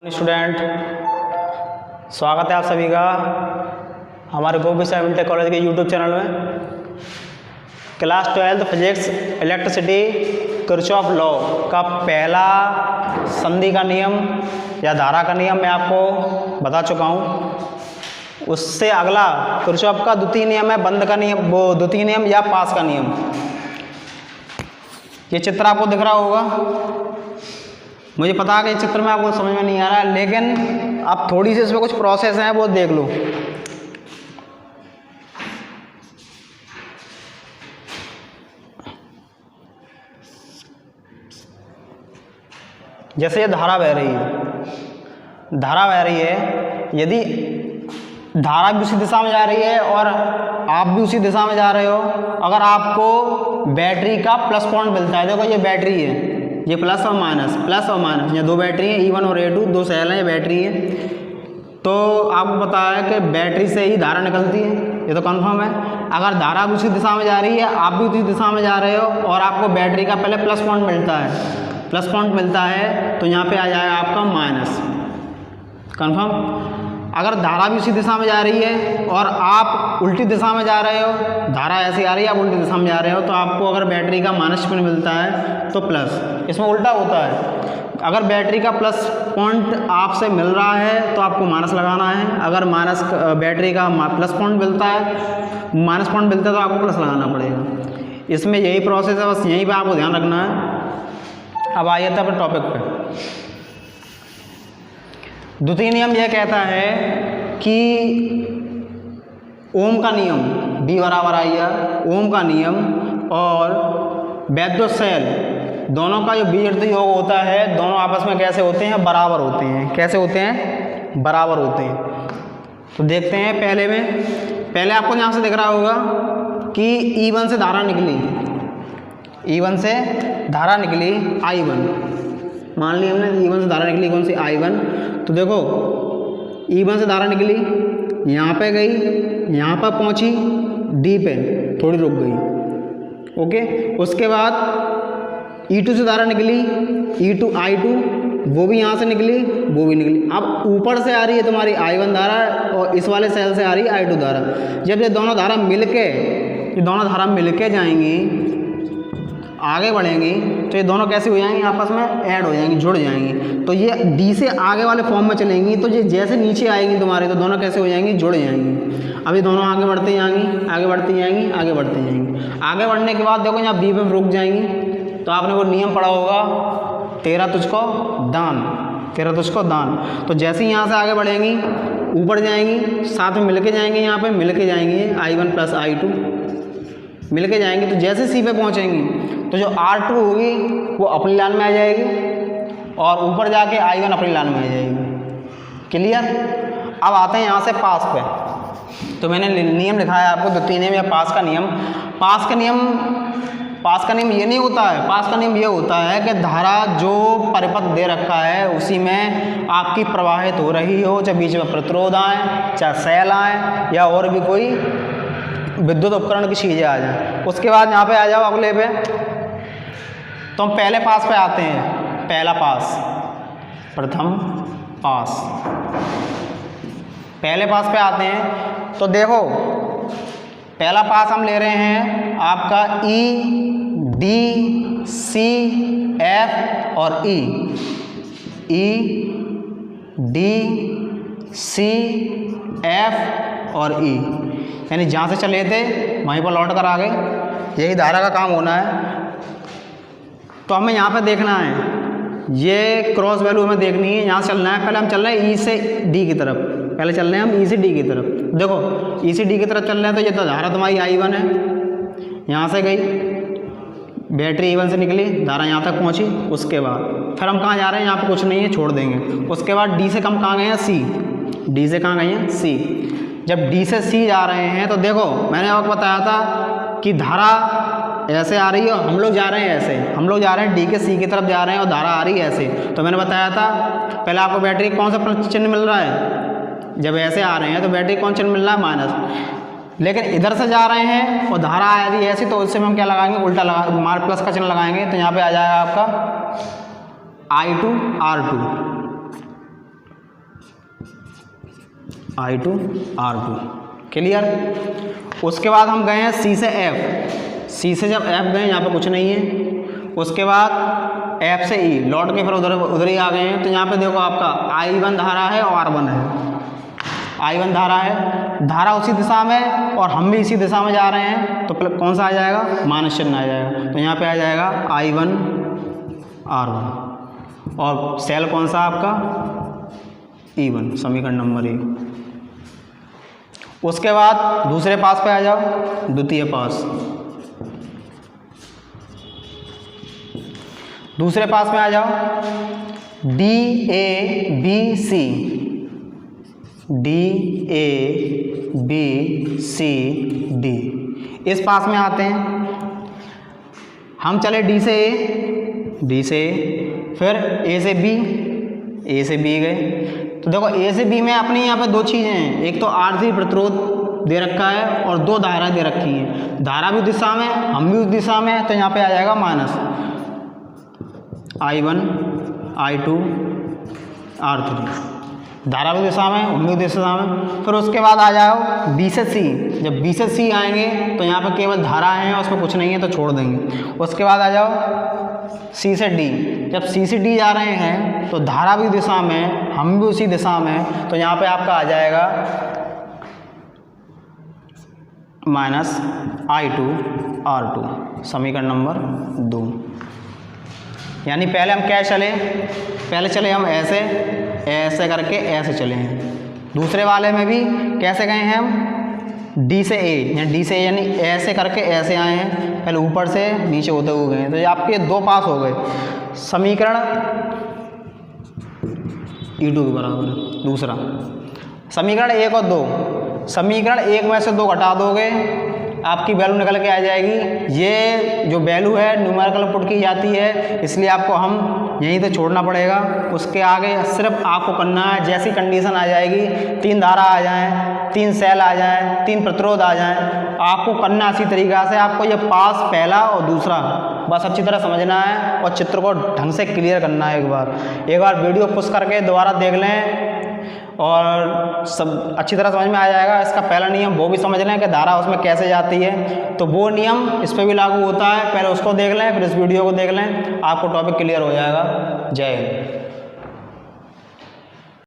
Student, स्वागत है आप सभी का हमारे गोपी साहब इंटर कॉलेज के यूट्यूब चैनल में। Class 12 physics electricity Kirchhoff law का पहला संधि का नियम या धारा का नियम मैं आपको बता चुका हूँ। उससे अगला किरचॉफ का द्वितीय नियम है बंद का नियम, वो द्वितीय नियम या पास का नियम। ये चित्र आपको दिख रहा होगा। मुझे पता है कि चित्र में आपको समझ में नहीं आ रहा है, लेकिन अब थोड़ी सी इसमें कुछ प्रोसेस हैं वो देख लो। जैसे ये धारा बह रही है, धारा बह रही है, यदि धारा भी उसी दिशा में जा रही है और आप भी उसी दिशा में जा रहे हो, अगर आपको बैटरी का प्लस पॉइंट मिलता है, देखो ये बैटरी है, ये प्लस और माइनस, ये दो बैटरी हैं E1 और A2, दो सेल हैं, ये बैटरी है। तो आपको पता है कि बैटरी से ही धारा निकलती है, ये तो कंफर्म है। अगर धारा उसी दिशा में जा रही है, आप भी उसी दिशा में जा रहे हो और आपको बैटरी का पहले प्लस पॉइंट मिलता है, तो यहाँ पे आ जाएगा आपका माइनस। कंफर्म। अगर धारा भी उसी दिशा में जा रही है और आप उल्टी दिशा में जा रहे हो, धारा ऐसी आ रही है, आप उल्टी दिशा में जा रहे हो, तो आपको अगर बैटरी का माइनस पॉइंट मिलता है तो प्लस। इसमें उल्टा होता है, अगर बैटरी का प्लस पॉइंट आपसे मिल रहा है तो आपको माइनस लगाना है, अगर बैटरी का प्लस पॉइंट मिलता है, माइनस पॉइंट मिलता है तो आपको प्लस लगाना पड़ेगा। इसमें यही प्रोसेस है, बस यहीं पर आपको ध्यान रखना है। अब आइए तब टॉपिक पे। द्वितीय नियम यह कहता है कि ओम का नियम B बराबर आई आर, ओम का नियम और वैद्युत सेल दोनों का जो बीजगणितीय योग होता है, दोनों आपस में कैसे होते हैं? बराबर होते हैं। कैसे होते हैं? बराबर होते हैं। तो देखते हैं पहले आपको यहाँ से दिख रहा होगा कि E1 से धारा निकली, E1 से धारा निकली I1, मान ली हमने E1 से धारा निकली कौन सी? I1। तो देखो E1 से धारा निकली, यहाँ पे गई, यहाँ पर पहुँची D पे, थोड़ी रुक गई, ओके। उसके बाद E2 से धारा निकली, E2 I2, वो भी यहाँ से निकली, वो भी निकली। अब ऊपर से आ रही है तुम्हारी I1 धारा और इस वाले सेल से आ रही है I2 धारा। जब ये दोनों धारा मिलके जाएंगी, आगे बढ़ेंगी, तो ये दोनों कैसे हो जाएंगी? आपस में ऐड हो जाएंगी, जुड़ जाएंगी। तो ये D से आगे वाले फॉर्म में चलेंगी, तो ये जैसे नीचे आएंगी तुम्हारे, तो दोनों कैसे हो जाएंगी? जुड़ जाएंगी। अभी दोनों आगे बढ़ती जाएंगी, आगे बढ़ने के बाद देखो यहाँ B पे रुक जाएंगी। तो आपने वो नियम पढ़ा होगा, तेरा तुझको दान। तो जैसे ही यहाँ से आगे बढ़ेंगी, ऊपर जाएंगी, साथ में मिलके जाएंगी, यहाँ पे मिलके जाएंगी I1 प्लस I2 मिलके जाएंगी। तो जैसे C पे पहुँचेंगी तो जो R2 होगी वो अपनी लाइन में आ जाएगी और ऊपर जाके I1 अपनी लाइन में आ जाएगी। क्लियर। अब आते हैं यहाँ से पास पे। तो मैंने नियम लिखाया आपको, द्वितीय नियम या पास का नियम। पास का नियम ये नहीं होता है, पास का नियम ये होता है कि धारा जो परिपथ दे रखा है उसी में आपकी प्रवाहित हो रही हो, चाहे बीच में प्रतिरोध आए, चाहे सेल आए, या और भी कोई विद्युत उपकरण की चीज़ें आ जाए। उसके बाद यहाँ पे आ जाओ अगले पे। तो हम पहले पास पे आते हैं। पहले पास पे आते हैं। तो देखो पहला पास हम ले रहे हैं आपका E, D, C, F और E, D, C, F और E, यानी जहाँ से चले थे वहीं पर लौट कर आ गए। यही धारा का काम होना है। तो हमें यहाँ पे देखना है, ये क्रॉस वैल्यू हमें देखनी है, यहाँ चलना है। पहले हम चल रहे हैं E से D की तरफ, देखो E से D की तरफ चल रहे हैं। तो ये तो धारा तुम्हारी I1 है, यहाँ से गई, बैटरी E1 से निकली, धारा यहाँ तक पहुँची। उसके बाद फिर हम कहाँ जा रहे हैं? यहाँ पे कुछ नहीं है, छोड़ देंगे। उसके बाद D से हम कहाँ गए हैं? C। जब D से C जा रहे हैं तो देखो मैंने आपको बताया था कि धारा ऐसे आ रही है और हम लोग जा रहे हैं ऐसे, D के C की तरफ जा रहे हैं और धारा आ रही है ऐसे। तो मैंने बताया था पहले आपको बैटरी कौन सा चिन्ह मिल रहा है? जब ऐसे आ रहे हैं तो बैटरी कौन चिन्ह मिल रहा है? माइनस। लेकिन इधर से जा रहे हैं और धारा आ रही है ऐसी, तो उससे हम क्या लगाएंगे? उल्टा प्लस का चिन्ह लगाएंगे। तो यहाँ पे आ जाएगा आपका I2 R2। I2 R2। Clear. उसके बाद हम गए हैं C से F। C से जब F गए, यहाँ पे कुछ नहीं है। उसके बाद F से E लौट के फिर उधर ही आ गए हैं। तो यहाँ पे देखो आपका I1 धारा है और R1 है। I1 धारा है, धारा उसी दिशा में और हम भी इसी दिशा में जा रहे हैं, तो कौन सा आ जाएगा, माइनस चिन्ह आ जाएगा। तो यहाँ पे आ जाएगा I1 R1 और सेल कौन सा आपका, E1, समीकरण नंबर 1। उसके बाद दूसरे पास पे आ जाओ, द्वितीय पास। दूसरे पास में आ जाओ, DABC, DABCD, इस पास में आते हैं। हम चले D से A, फिर A से B गए। तो देखो A से B में अपनी यहाँ पे दो चीज़ें हैं, एक तो R3 प्रतिरोध दे रखा है और दो धारा दे रखी हैं। धारा भी दिशा में, हम भी उस दिशा में, तो यहाँ पे आ जाएगा माइनस I1 I2 R3। धारा भी दिशा में, हम भी दिशा में। फिर उसके बाद आ जाओ B से C। जब B से C आएंगे तो यहाँ पे केवल धारा है, उसमें कुछ नहीं है तो छोड़ देंगे। उसके बाद आ जाओ C से D। जब C से D जा रहे हैं तो धारा भी दिशा में, हम भी उसी दिशा में, तो यहाँ पे आपका आ जाएगा माइनस I2 R2, समीकरण नंबर 2। यानी पहले हम क्या चले, पहले चले हम ऐसे करके ऐसे चले हैं। दूसरे वाले में भी कैसे गए हैं हम, D से A, यानी ऐसे करके ऐसे आए हैं, पहले ऊपर से नीचे होते हुए गए। तो ये आपके दो पास हो गए। समीकरण E2 के बराबर है दूसरा। समीकरण 1 और 2, समीकरण 1 में से 2 घटा दोगे, आपकी वैल्यू निकल के आ जाएगी। ये जो वैल्यू है न्यूमेरिकल पुट की जाती है, इसलिए आपको हम यहीं से छोड़ना पड़ेगा। उसके आगे सिर्फ आपको करना है, जैसी कंडीशन आ जाएगी, 3 धारा आ जाएं, 3 सेल आ जाएं, 3 प्रतिरोध आ जाएं, आपको करना इसी तरीक़ा से। आपको ये पास पहला और दूसरा बस अच्छी तरह समझना है और चित्र को ढंग से क्लियर करना है। एक बार वीडियो पुश करके दोबारा देख लें और सब अच्छी तरह समझ में आ जाएगा। इसका पहला नियम वो भी समझ लें कि धारा उसमें कैसे जाती है, तो वो नियम इस पर भी लागू होता है। पहले उसको देख लें, फिर इस वीडियो को देख लें, आपको टॉपिक क्लियर हो जाएगा। जय हिंद।